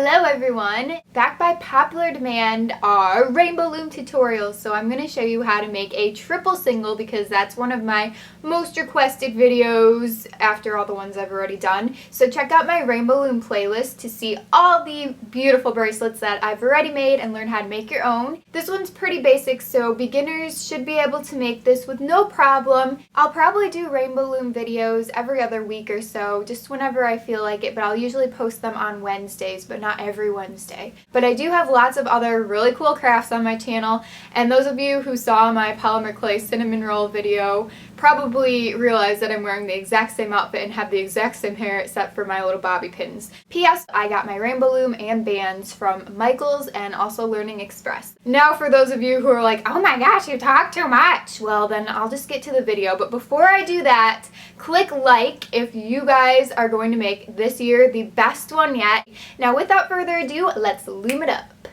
Hello everyone! Back by popular demand are rainbow loom tutorials. So I'm going to show you how to make a triple single because that's one of my most requested videos after all the ones I've already done. So check out my rainbow loom playlist to see all the beautiful bracelets that I've already made and learn how to make your own. This one's pretty basic, so beginners should be able to make this with no problem. I'll probably do rainbow loom videos every other week or so, just whenever I feel like it, but I'll usually post them on Wednesdays, but not every Wednesday. But I do have lots of other really cool crafts on my channel, and those of you who saw my polymer clay cinnamon roll video probably realize that I'm wearing the exact same outfit and have the exact same hair except for my little bobby pins. P.S. I got my rainbow loom and bands from Michaels and also Learning Express. Now for those of you who are like, oh my gosh, you talk too much, well then I'll just get to the video. But before I do that, click like if you guys are going to make this year the best one yet. Now without further ado, let's loom it up.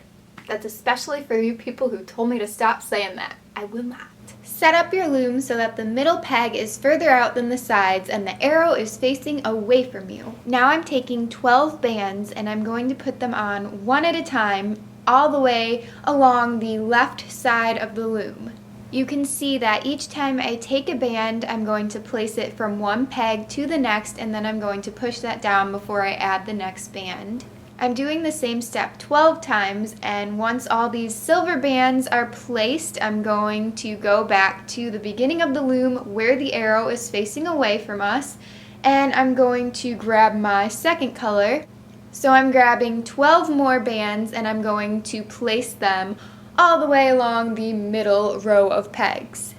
That's especially for you people who told me to stop saying that. I will not. Set up your loom so that the middle peg is further out than the sides and the arrow is facing away from you. Now I'm taking 12 bands and I'm going to put them on one at a time all the way along the left side of the loom. You can see that each time I take a band, I'm going to place it from one peg to the next, and then I'm going to push that down before I add the next band. I'm doing the same step 12 times, and once all these silver bands are placed, I'm going to go back to the beginning of the loom where the arrow is facing away from us, and I'm going to grab my second color. So I'm grabbing 12 more bands and I'm going to place them all the way along the middle row of pegs.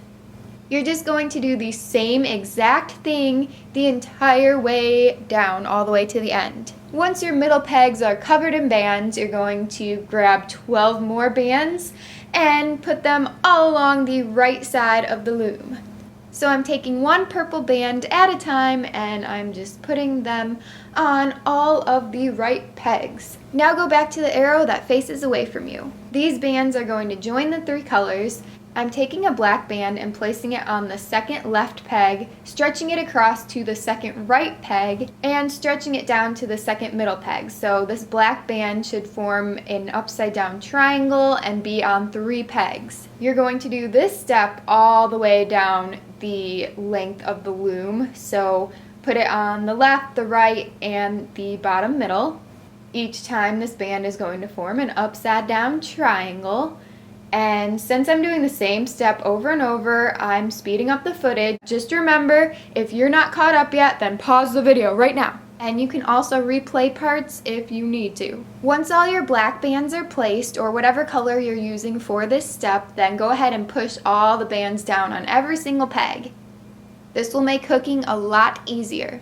You're just going to do the same exact thing the entire way down, all the way to the end. Once your middle pegs are covered in bands, you're going to grab 12 more bands and put them all along the right side of the loom. So I'm taking one purple band at a time and I'm just putting them on all of the right pegs. Now go back to the arrow that faces away from you. These bands are going to join the three colors. I'm taking a black band and placing it on the second left peg, stretching it across to the second right peg, and stretching it down to the second middle peg. So this black band should form an upside down triangle and be on three pegs. You're going to do this step all the way down the length of the loom. So put it on the left, the right, and the bottom middle. Each time this band is going to form an upside down triangle. And since I'm doing the same step over and over, I'm speeding up the footage. Just remember, if you're not caught up yet, then pause the video right now. And you can also replay parts if you need to. Once all your black bands are placed, or whatever color you're using for this step, then go ahead and push all the bands down on every single peg. This will make hooking a lot easier.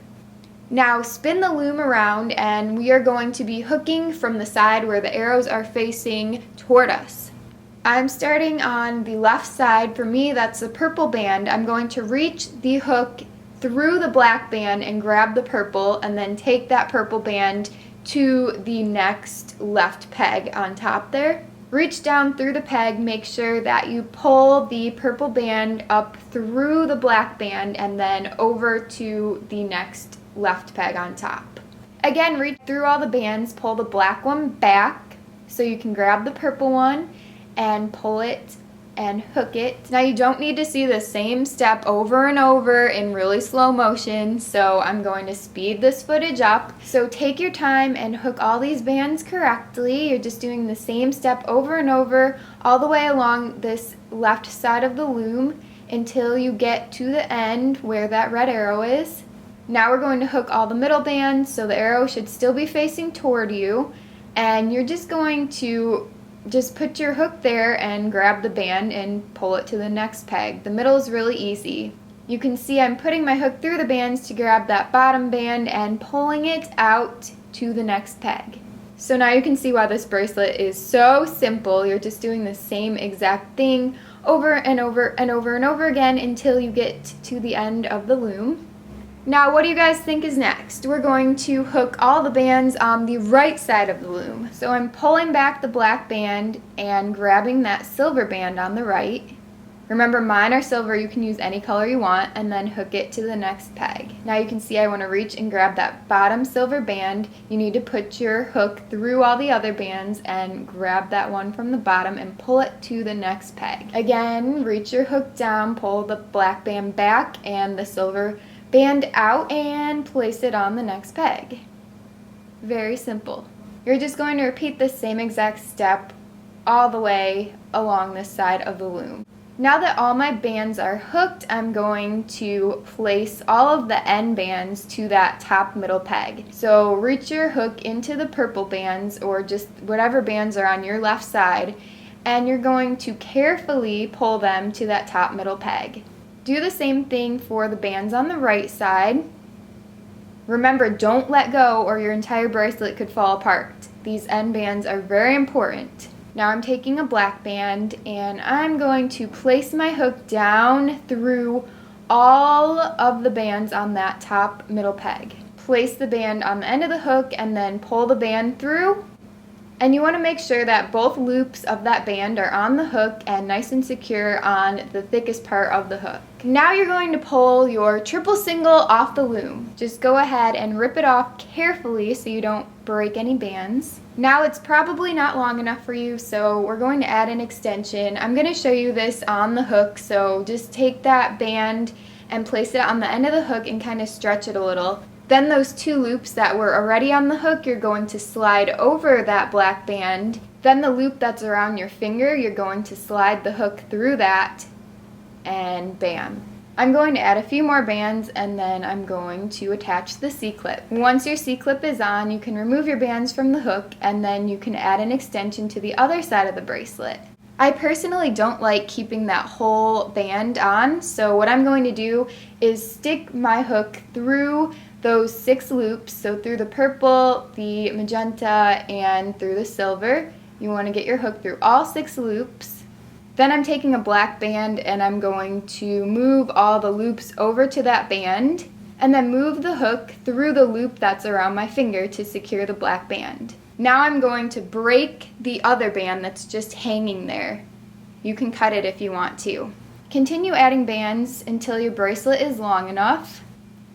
Now spin the loom around and we are going to be hooking from the side where the arrows are facing toward us. I'm starting on the left side. For me, that's the purple band. I'm going to reach the hook through the black band and grab the purple, and then take that purple band to the next left peg on top there. Reach down through the peg, make sure that you pull the purple band up through the black band and then over to the next left peg on top. Again, reach through all the bands, pull the black one back so you can grab the purple one and pull it and hook it. Now you don't need to see the same step over and over in really slow motion, so I'm going to speed this footage up. So take your time and hook all these bands correctly. You're just doing the same step over and over all the way along this left side of the loom until you get to the end where that red arrow is. Now we're going to hook all the middle bands, so the arrow should still be facing toward you, and you're just going to just put your hook there and grab the band and pull it to the next peg. The middle is really easy. You can see I'm putting my hook through the bands to grab that bottom band and pulling it out to the next peg. So now you can see why this bracelet is so simple. You're just doing the same exact thing over and over and over and over again until you get to the end of the loom. Now what do you guys think is next? We're going to hook all the bands on the right side of the loom. So I'm pulling back the black band and grabbing that silver band on the right. Remember, mine are silver, you can use any color you want, and then hook it to the next peg. Now you can see I want to reach and grab that bottom silver band. You need to put your hook through all the other bands and grab that one from the bottom and pull it to the next peg. Again, reach your hook down, pull the black band back and the silver band out, and place it on the next peg. Very simple. You're just going to repeat the same exact step all the way along this side of the loom. Now that all my bands are hooked, I'm going to place all of the end bands to that top middle peg. So reach your hook into the purple bands, or just whatever bands are on your left side, and you're going to carefully pull them to that top middle peg. Do the same thing for the bands on the right side. Remember, don't let go or your entire bracelet could fall apart. These end bands are very important. Now I'm taking a black band and I'm going to place my hook down through all of the bands on that top middle peg. Place the band on the end of the hook and then pull the band through. And you want to make sure that both loops of that band are on the hook and nice and secure on the thickest part of the hook. Now you're going to pull your triple single off the loom. Just go ahead and rip it off carefully so you don't break any bands. Now it's probably not long enough for you, so we're going to add an extension. I'm going to show you this on the hook, so just take that band and place it on the end of the hook and kind of stretch it a little. Then those two loops that were already on the hook, you're going to slide over that black band. Then the loop that's around your finger, you're going to slide the hook through that, and bam. I'm going to add a few more bands and then I'm going to attach the C-clip. Once your C-clip is on, you can remove your bands from the hook and then you can add an extension to the other side of the bracelet. I personally don't like keeping that whole band on, so what I'm going to do is stick my hook through those 6 loops, so through the purple, the magenta, and through the silver. You want to get your hook through all 6 loops. Then I'm taking a black band and I'm going to move all the loops over to that band and then move the hook through the loop that's around my finger to secure the black band. Now I'm going to break the other band that's just hanging there. You can cut it if you want to. Continue adding bands until your bracelet is long enough,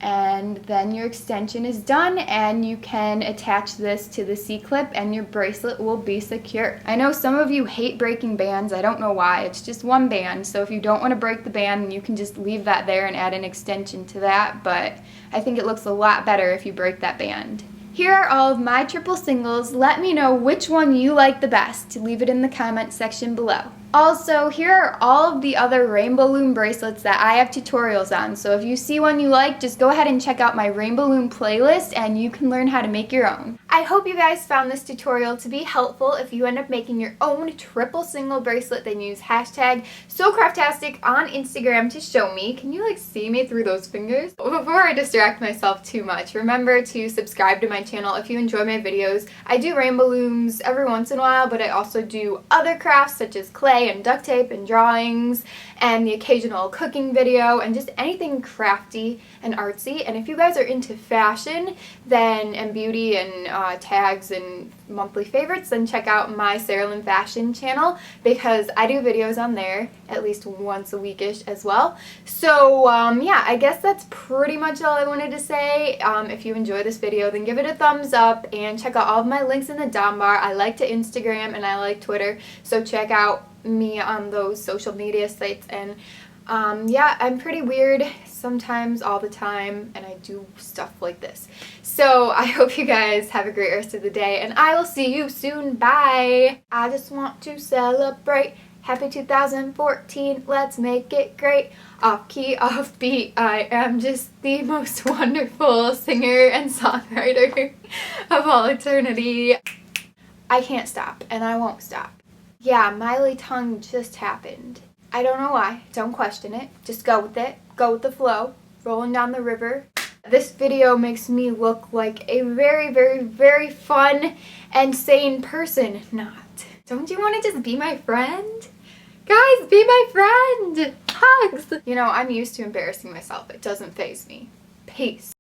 and then your extension is done and you can attach this to the C-clip and your bracelet will be secure. I know some of you hate breaking bands. I don't know why. It's just one band, so if you don't want to break the band, you can just leave that there and add an extension to that, but I think it looks a lot better if you break that band. Here are all of my triple singles. Let me know which one you like the best. Leave it in the comment section below. Also, here are all of the other Rainbow Loom bracelets that I have tutorials on, so if you see one you like, just go ahead and check out my Rainbow Loom playlist and you can learn how to make your own. I hope you guys found this tutorial to be helpful. If you end up making your own triple single bracelet, then use hashtag SoCraftastic on Instagram to show me. Can you see me through those fingers? Before I distract myself too much, remember to subscribe to my channel if you enjoy my videos. I do rainbow looms every once in a while, but I also do other crafts such as clay and duct tape and drawings and the occasional cooking video and just anything crafty and artsy. And if you guys are into fashion and beauty and tags and monthly favorites, then check out my Sarah Lynn Fashion channel because I do videos on there at least once a weekish as well. So yeah, I guess that's pretty much all I wanted to say. If you enjoyed this video, then give it a thumbs up and check out all of my links in the down bar. I like to Instagram and I like Twitter, so check out me on those social media sites. And yeah, I'm pretty weird sometimes, all the time, and I do stuff like this. So I hope you guys have a great rest of the day, and I will see you soon. Bye! I just want to celebrate. Happy 2014, let's make it great. Off key, off beat, I am just the most wonderful singer and songwriter of all eternity. I can't stop, and I won't stop. Yeah, Miley tongue just happened. I don't know why. Don't question it. Just go with it. Go with the flow. Rolling down the river. This video makes me look like a very, very, very fun and sane person. Not. Don't you want to just be my friend? Guys, be my friend! Hugs! You know, I'm used to embarrassing myself. It doesn't faze me. Peace.